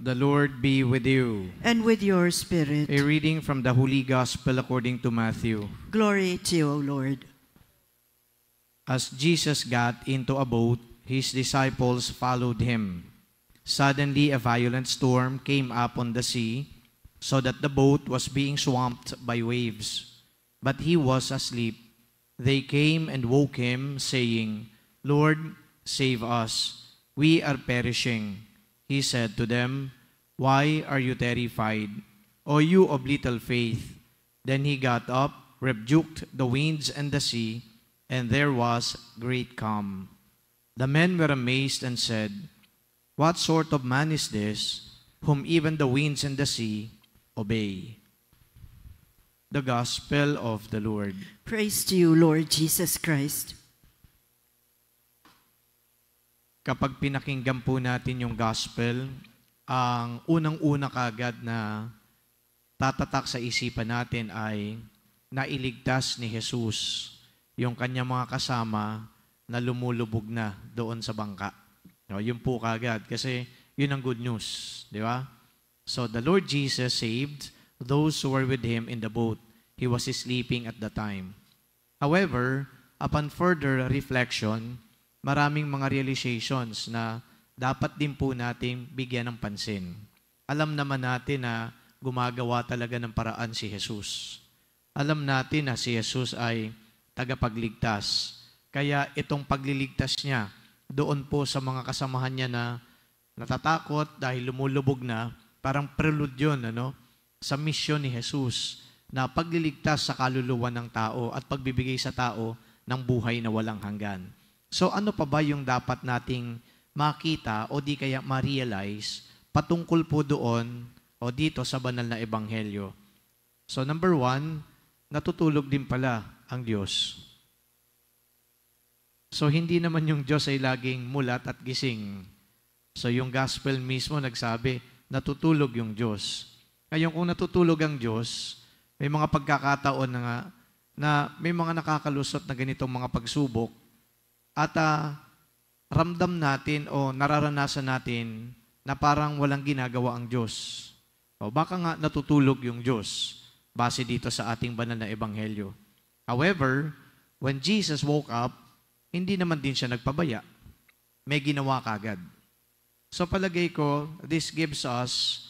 The Lord be with you. And with your spirit. A reading from the Holy Gospel according to Matthew. Glory to you, O Lord. As Jesus got into a boat, his disciples followed him. Suddenly a violent storm came up on the sea, so that the boat was being swamped by waves. But he was asleep. They came and woke him, saying, "Lord, save us. We are perishing." He said to them, "Why are you terrified, O you of little faith?" Then he got up, rebuked the winds and the sea, and there was great calm. The men were amazed and said, "What sort of man is this, whom even the winds and the sea obey?" The Gospel of the Lord. Praise to you, Lord Jesus Christ. Kapag pinakinggan po natin yung gospel, ang unang-una kagad na tatatak sa isipan natin ay nailigtas ni Jesus yung kanyang mga kasama na lumulubog na doon sa bangka. No, yun po kagad kasi yun ang good news, di ba? So the Lord Jesus saved those who were with him in the boat. He was sleeping at the time. However, upon further reflection, maraming mga realizations na dapat din po natin bigyan ng pansin. Alam naman natin na gumagawa talaga ng paraan si Jesus. Alam natin na si Jesus ay tagapagligtas. Kaya itong pagliligtas niya, doon po sa mga kasamahan niya na natatakot dahil lumulubog na, parang prelude yun, sa misyon ni Jesus na pagliligtas sa kaluluwa ng tao at pagbibigay sa tao ng buhay na walang hanggan. So ano pa ba yung dapat nating makita o di kaya ma-realize patungkol po doon o dito sa banal na ebanghelyo? So number 1, natutulog din pala ang Diyos. So hindi naman yung Diyos ay laging mulat at gising. So yung gospel mismo nagsabi, natutulog yung Diyos. Ngayon kung natutulog ang Diyos, may mga pagkakataon na may mga nakakalusot na ganitong mga pagsubok at ramdam natin o nararanasan natin na parang walang ginagawa ang Diyos. O baka nga natutulog yung Diyos base dito sa ating banal na ebanghelyo. However, when Jesus woke up, hindi naman din siya nagpabaya. May ginawa kagad. So palagay ko, this gives us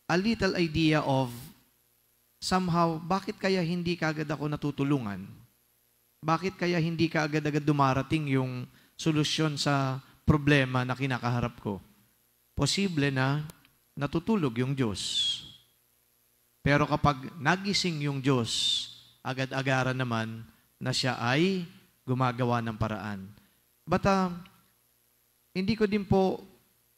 a little idea of somehow, bakit kaya hindi kagad ako natutulungan? Bakit kaya hindi ka agad-agad dumarating yung solusyon sa problema na kinakaharap ko? Posible na natutulog yung Diyos. Pero kapag nagising yung Diyos, agad-agaran naman na siya ay gumagawa ng paraan. But hindi ko din po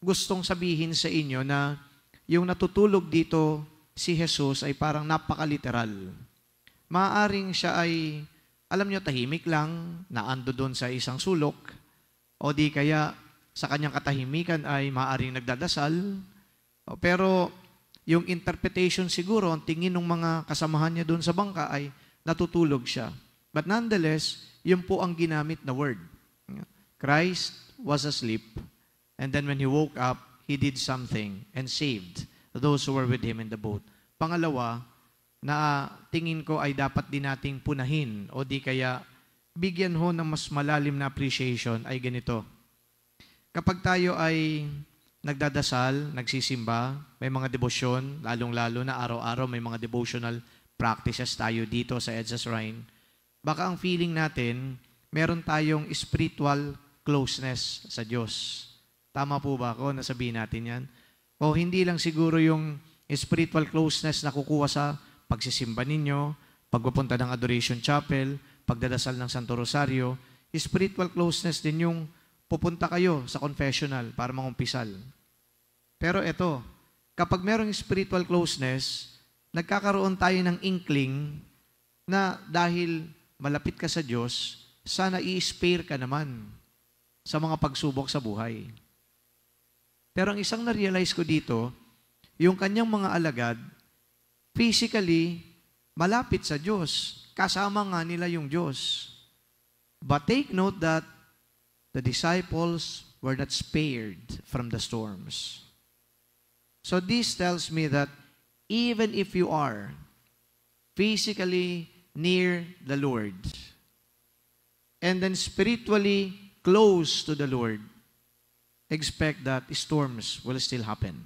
gustong sabihin sa inyo na yung natutulog dito si Jesus ay parang napakaliteral. Maaaring siya ay alam nyo, tahimik lang, naando doon sa isang sulok, o di kaya sa kanyang katahimikan ay maaaring nagdadasal. Pero yung interpretation siguro, ang tingin ng mga kasamahan niya doon sa bangka ay natutulog siya. But nonetheless, yun po ang ginamit na word. Christ was asleep, and then when He woke up, He did something and saved those who were with Him in the boat. Pangalawa, na tingin ko ay dapat din nating punahin o di kaya bigyan ho ng mas malalim na appreciation ay ganito. Kapag tayo ay nagdadasal, nagsisimba, may mga debosyon, lalong-lalo na araw-araw may mga devotional practices tayo dito sa EDSA Shrine, baka ang feeling natin, meron tayong spiritual closeness sa Diyos. Tama po ba ako? Nasabihin natin yan? O hindi lang siguro yung spiritual closeness na kukuha sa pagsisimba ninyo, pagpupunta ng Adoration Chapel, pagdadasal ng Santo Rosario, spiritual closeness din yung pupunta kayo sa confessional para mangumpisal. Pero ito, kapag merong spiritual closeness, nagkakaroon tayo ng inkling na dahil malapit ka sa Diyos, sana i-spare ka naman sa mga pagsubok sa buhay. Pero ang isang na-realize ko dito, yung kanyang mga alagad, physically, malapit sa Diyos. Kasama nga nila yung Diyos. But take note that the disciples were not spared from the storms. So this tells me that even if you are physically near the Lord and then spiritually close to the Lord, expect that storms will still happen.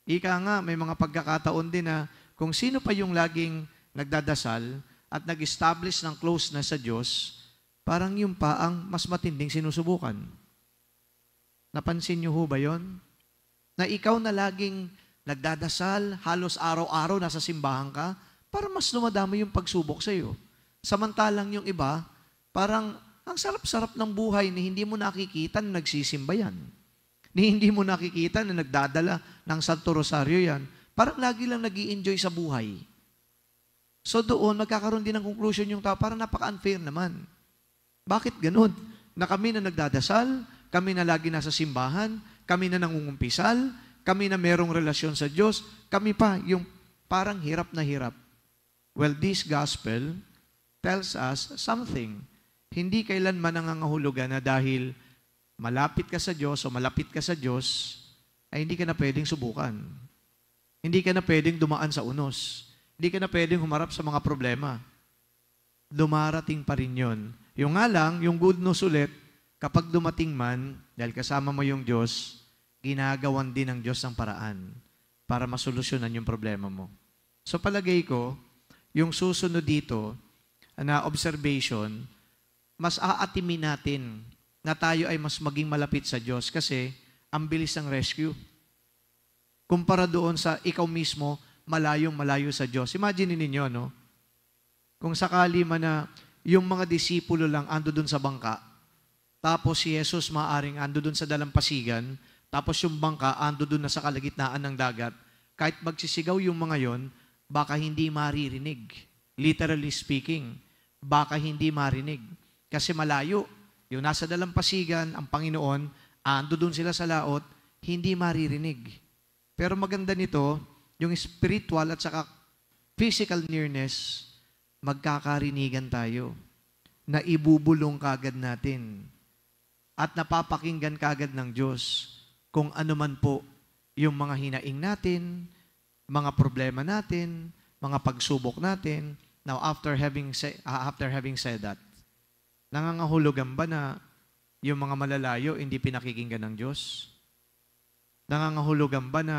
Ika nga, may mga pagkakataon din na kung sino pa yung laging nagdadasal at nag-establish ng closeness sa Diyos, parang yung pa ang mas matinding sinusubukan. Napansin niyo ho ba yon? Na ikaw na laging nagdadasal, halos araw-araw nasa simbahan ka, para mas dumadami yung pagsubok sa iyo. Samantalang yung iba, parang ang sarap-sarap ng buhay ni hindi mo nakikita na nagsisimba yan. Ni hindi mo nakikita na nagdadala ng Santo Rosario yan. Parang lagi lang nag-i-enjoy sa buhay. So doon, magkakaroon din ng conclusion yung tao, parang napaka-unfair naman. Bakit ganun? Na kami na nagdadasal, kami na lagi nasa simbahan, kami na nangungumpisal, kami na merong relasyon sa Diyos, kami pa yung parang hirap na hirap. Well, this gospel tells us something. Hindi kailanman nangangahulugan na dahil malapit ka sa Diyos o malapit ka sa Diyos, ay hindi ka na pwedeng subukan. Hindi ka na pwedeng dumaan sa unos. Hindi ka na pwedeng humarap sa mga problema. Dumarating pa rin yun. Yung nga lang, yung good news ulit, kapag dumating man, dahil kasama mo yung Diyos, ginagawan din ng Diyos ng paraan para masolusyonan yung problema mo. So palagay ko, yung susunod dito na observation, mas aatimin natin na tayo ay mas maging malapit sa Diyos kasi ang bilis ng rescue. Kumpara doon sa ikaw mismo, malayong-malayo sa Diyos. Imagine ninyo, no? Kung sakali man na yung mga disipulo lang ando doon sa bangka, tapos si Jesus maaring ando doon sa dalampasigan, tapos yung bangka ando doon na sa kalagitnaan ng dagat, kahit magsisigaw yung mga yon, baka hindi maririnig. Literally speaking, baka hindi marinig. Kasi malayo. Yung nasa dalampasigan, ang Panginoon, ando doon sila sa laot, hindi maririnig. Pero maganda nito, yung spiritual at saka physical nearness, magkakarinigan tayo na ibubulong kagad natin at napapakinggan kagad ng Diyos kung ano man po yung mga hinaing natin, mga problema natin, mga pagsubok natin. Now, after having said that, nangangahulugan ba na yung mga malalayo hindi pinakikinggan ng Diyos? Nangangahulugan ba na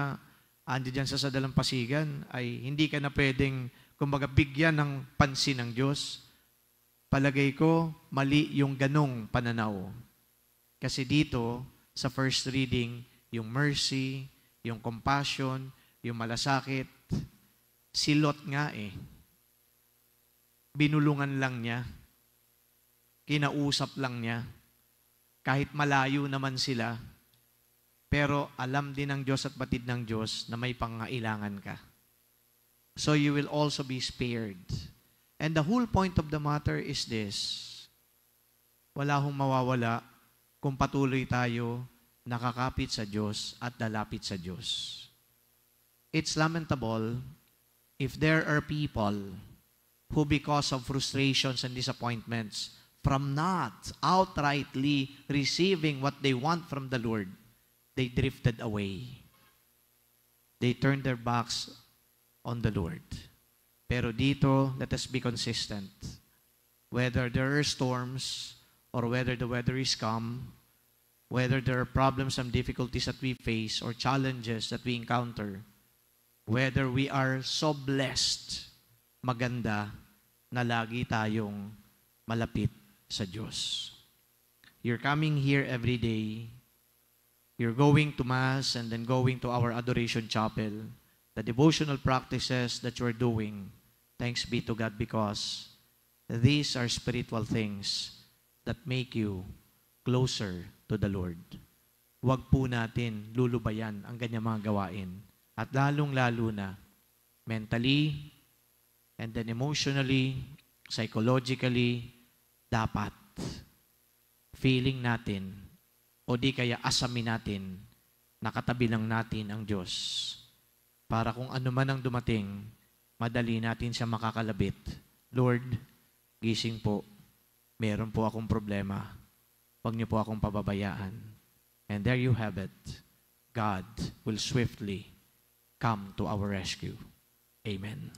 andiyan sa dalampasigan ay hindi ka na pwedeng, kumbaga, bigyan ng pansin ng Diyos? Palagay ko, mali yung ganong pananaw. Kasi dito, sa first reading, yung mercy, yung compassion, yung malasakit, si Lot nga binulungan lang niya, kinausap lang niya, kahit malayo naman sila, pero alam din ng Diyos at batid ng Diyos na may pangailangan ka. So you will also be spared. And the whole point of the matter is this: wala hong mawawala kung patuloy tayo nakakapit sa Diyos at lalapit sa Diyos. It's lamentable if there are people who, because of frustrations and disappointments, from not outrightly receiving what they want from the Lord, they drifted away. They turned their backs on the Lord. Pero dito, let us be consistent. Whether there are storms or whether the weather is calm, whether there are problems and difficulties that we face or challenges that we encounter, whether we are so blessed, maganda na lagi tayong malapit sa Diyos. You're coming here every day. You're going to Mass and then going to our adoration chapel. The devotional practices that you're doing, thanks be to God, because these are spiritual things that make you closer to the Lord. Huwag po natin lulubayan ang ganyang mga gawain. At lalong-lalo na mentally and then emotionally, psychologically, dapat feeling natin o di kaya asamin natin, nakatabi lang natin ang Diyos para kung ano man ang dumating, madali natin siya makakalabit. Lord, gising po, meron po akong problema. Huwag niyo po akong pababayaan. And there you have it. God will swiftly come to our rescue. Amen.